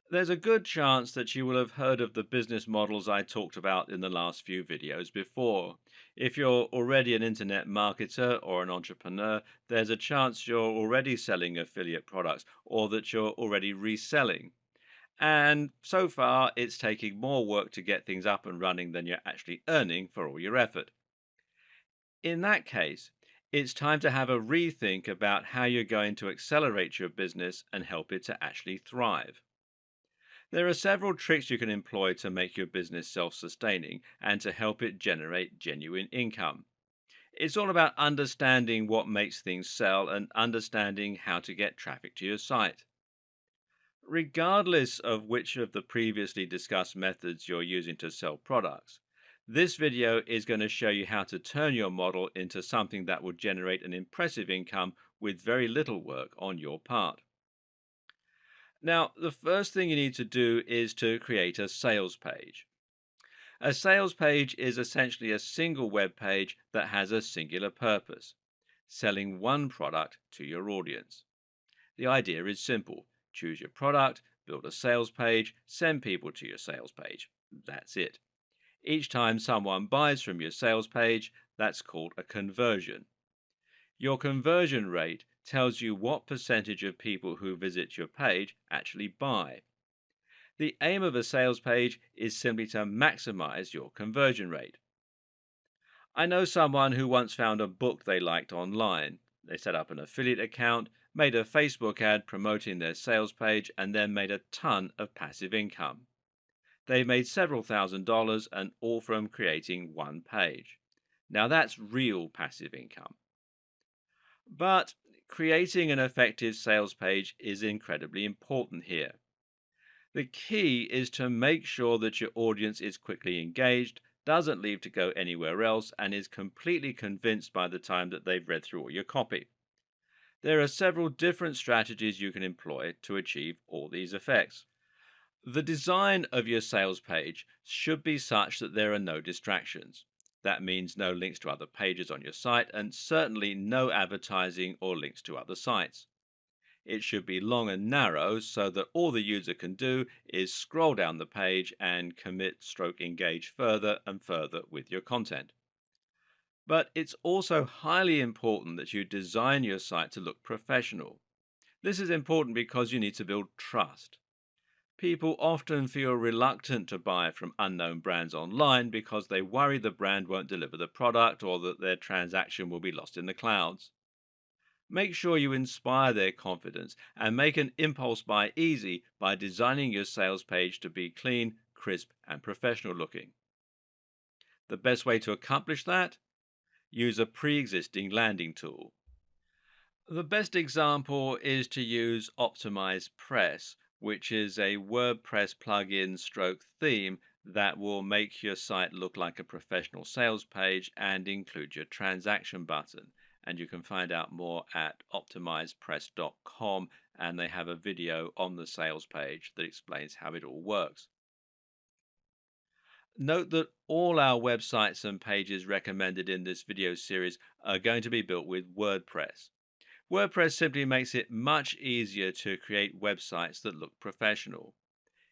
There's a good chance that you will have heard of the business models I talked about in the last few videos before. If you're already an internet marketer or an entrepreneur, there's a chance you're already selling affiliate products or that you're already reselling. And so far, it's taking more work to get things up and running than you're actually earning for all your effort. In that case, it's time to have a rethink about how you're going to accelerate your business and help it to actually thrive. There are several tricks you can employ to make your business self sustaining and to help it generate genuine income. It's all about understanding what makes things sell and understanding how to get traffic to your site. Regardless of which of the previously discussed methods you're using to sell products, this video is going to show you how to turn your model into something that will generate an impressive income with very little work on your part. Now, the first thing you need to do is to create a sales page. A sales page is essentially a single web page that has a singular purpose, selling one product to your audience. The idea is simple: choose your product, build a sales page, send people to your sales page. That's it. Each time someone buys from your sales page, that's called a conversion. Your conversion rate tells you what percentage of people who visit your page actually buy. The aim of a sales page is simply to maximize your conversion rate. I know someone who once found a book they liked online. They set up an affiliate account, made a Facebook ad promoting their sales page, and then made a ton of passive income. They made several $1,000s and all from creating one page. Now that's real passive income. But creating an effective sales page is incredibly important here. The key is to make sure that your audience is quickly engaged, doesn't leave to go anywhere else, and is completely convinced by the time that they've read through all your copy. There are several different strategies you can employ to achieve all these effects. The design of your sales page should be such that there are no distractions. That means no links to other pages on your site and certainly no advertising or links to other sites. It should be long and narrow so that all the user can do is scroll down the page and commit stroke engage further and further with your content. But it's also highly important that you design your site to look professional. This is important because you need to build trust. People often feel reluctant to buy from unknown brands online because they worry the brand won't deliver the product or that their transaction will be lost in the clouds. Make sure you inspire their confidence and make an impulse buy easy by designing your sales page to be clean, crisp, and professional looking. The best way to accomplish that? Use a pre existing landing tool. The best example is to use Optimize Press, which is a WordPress plugin stroke theme that will make your site look like a professional sales page and include your transaction button. And you can find out more at optimizepress.com, and they have a video on the sales page that explains how it all works. Note that all our websites and pages recommended in this video series are going to be built with WordPress. WordPress simply makes it much easier to create websites that look professional.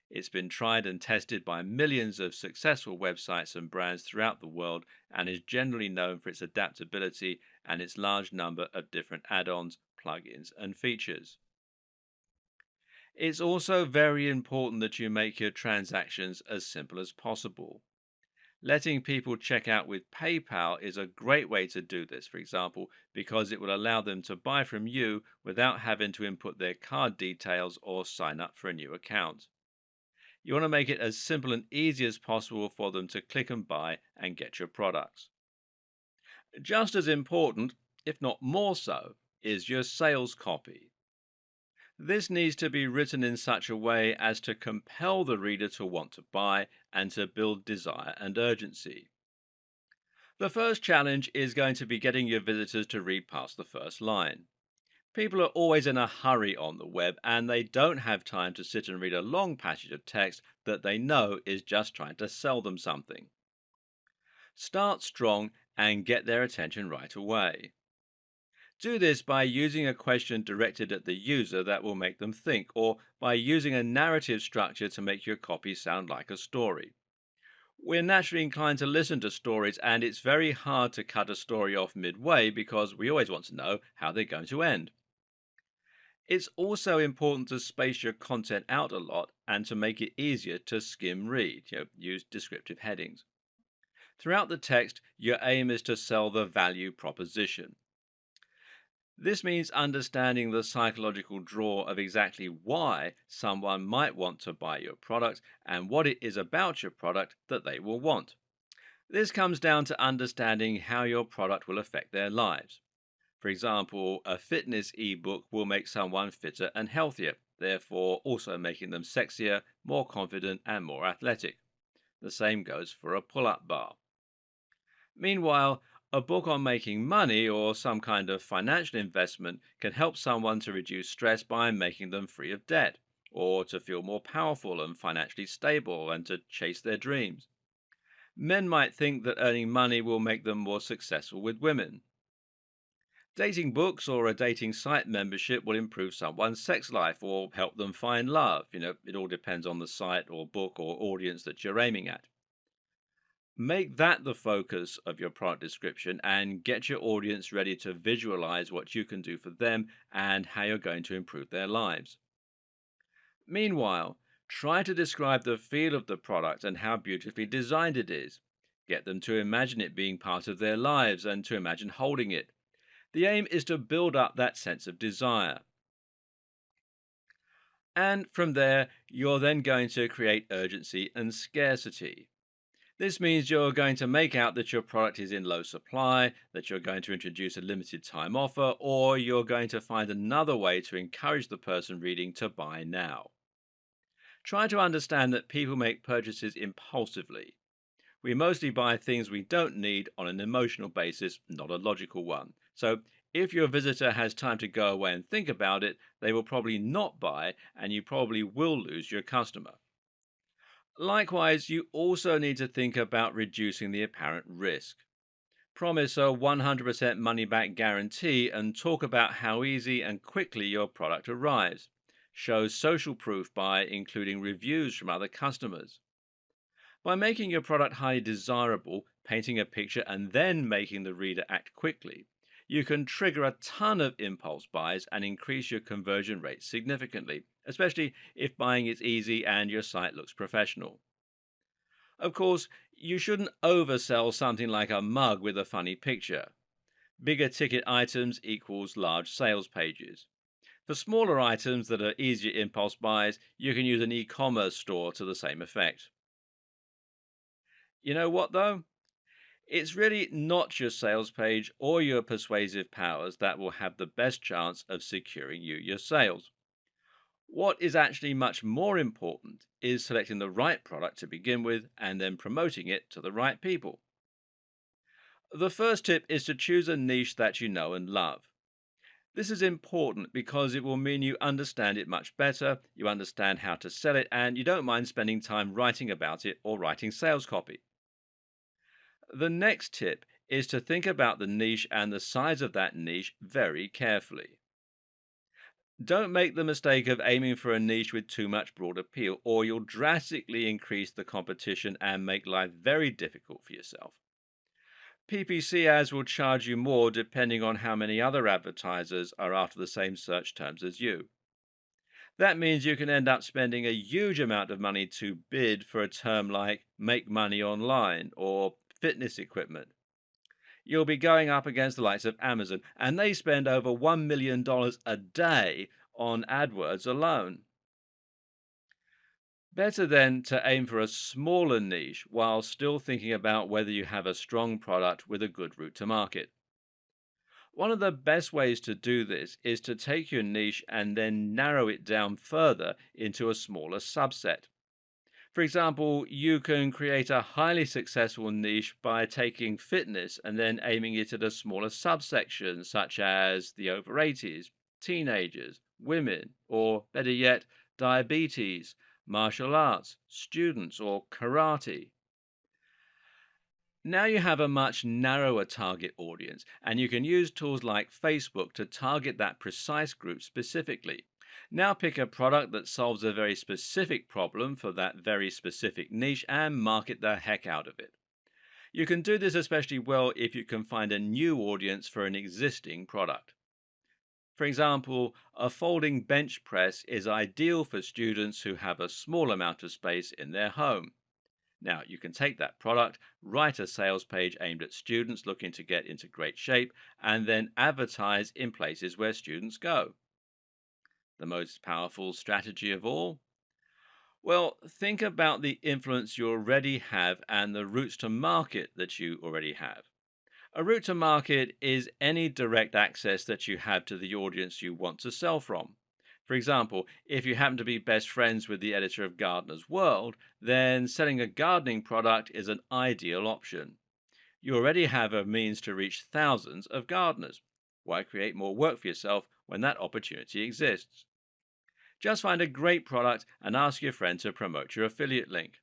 It's been tried and tested by millions of successful websites and brands throughout the world and is generally known for its adaptability and its large number of different add ons, plugins, and features. It's also very important that you make your transactions as simple as possible. Letting people check out with PayPal is a great way to do this, for example, because it will allow them to buy from you without having to input their card details or sign up for a new account. You want to make it as simple and easy as possible for them to click and buy and get your products. Just as important, if not more so, is your sales copy. This needs to be written in such a way as to compel the reader to want to buy and to build desire and urgency. The first challenge is going to be getting your visitors to read past the first line. People are always in a hurry on the web and they don't have time to sit and read a long passage of text that they know is just trying to sell them something. Start strong and get their attention right away. Do this by using a question directed at the user that will make them think, or by using a narrative structure to make your copy sound like a story. We're naturally inclined to listen to stories, and it's very hard to cut a story off midway because we always want to know how they're going to end. It's also important to space your content out a lot and to make it easier to skim read. Use descriptive headings. Throughout the text, your aim is to sell the value proposition. This means understanding the psychological draw of exactly why someone might want to buy your product and what it is about your product that they will want. This comes down to understanding how your product will affect their lives. For example, a fitness ebook will make someone fitter and healthier, therefore also making them sexier, more confident, and more athletic. The same goes for a pull up bar. Meanwhile, a book on making money or some kind of financial investment can help someone to reduce stress by making them free of debt, or to feel more powerful and financially stable and to chase their dreams. Men might think that earning money will make them more successful with women. Dating books or a dating site membership will improve someone's sex life or help them find love. It all depends on the site or book or audience that you're aiming at. Make that the focus of your product description and get your audience ready to visualize what you can do for them and how you're going to improve their lives. Meanwhile, try to describe the feel of the product and how beautifully designed it is. Get them to imagine it being part of their lives and to imagine holding it. The aim is to build up that sense of desire. And from there, you're then going to create urgency and scarcity. This means you're going to make out that your product is in low supply, that you're going to introduce a limited time offer, or you're going to find another way to encourage the person reading to buy now. Try to understand that people make purchases impulsively. We mostly buy things we don't need on an emotional basis, not a logical one. So, if your visitor has time to go away and think about it, they will probably not buy, and you probably will lose your customer. Likewise, you also need to think about reducing the apparent risk. Promise a 100% money back guarantee and talk about how easy and quickly your product arrives. Show social proof by including reviews from other customers. By making your product highly desirable, painting a picture, and then making the reader act quickly, you can trigger a ton of impulse buys and increase your conversion rate significantly, especially if buying is easy and your site looks professional. Of course, you shouldn't oversell something like a mug with a funny picture. Bigger ticket items equals large sales pages. For smaller items that are easier impulse buys, you can use an e-commerce store to the same effect. You know what though? It's really not your sales page or your persuasive powers that will have the best chance of securing you your sales. What is actually much more important is selecting the right product to begin with and then promoting it to the right people. The first tip is to choose a niche that you know and love. This is important because it will mean you understand it much better, you understand how to sell it, and you don't mind spending time writing about it or writing sales copy. The next tip is to think about the niche and the size of that niche very carefully. Don't make the mistake of aiming for a niche with too much broad appeal, or you'll drastically increase the competition and make life very difficult for yourself. PPC ads will charge you more depending on how many other advertisers are after the same search terms as you. That means you can end up spending a huge amount of money to bid for a term like make money online or fitness equipment. You'll be going up against the likes of Amazon, and they spend over $1 million a day on AdWords alone. Better then to aim for a smaller niche while still thinking about whether you have a strong product with a good route to market. One of the best ways to do this is to take your niche and then narrow it down further into a smaller subset. For example, you can create a highly successful niche by taking fitness and then aiming it at a smaller subsection, such as the over 80s, teenagers, women, or better yet, diabetes, martial arts, students, or karate. Now you have a much narrower target audience, and you can use tools like Facebook to target that precise group specifically. Now pick a product that solves a very specific problem for that very specific niche and market the heck out of it. You can do this especially well if you can find a new audience for an existing product. For example, a folding bench press is ideal for students who have a small amount of space in their home. Now, you can take that product, write a sales page aimed at students looking to get into great shape, and then advertise in places where students go. The most powerful strategy of all? Well, think about the influence you already have and the routes to market that you already have. A route to market is any direct access that you have to the audience you want to sell from. For example, if you happen to be best friends with the editor of Gardener's World, then selling a gardening product is an ideal option. You already have a means to reach thousands of gardeners. Why create more work for yourself when that opportunity exists? Just find a great product and ask your friend to promote your affiliate link.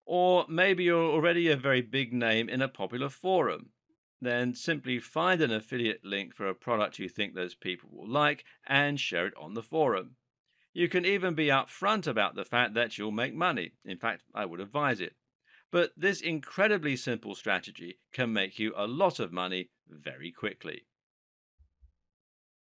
Or maybe you're already a very big name in a popular forum. Then simply find an affiliate link for a product you think those people will like and share it on the forum. You can even be upfront about the fact that you'll make money. In fact, I would advise it. But this incredibly simple strategy can make you a lot of money very quickly.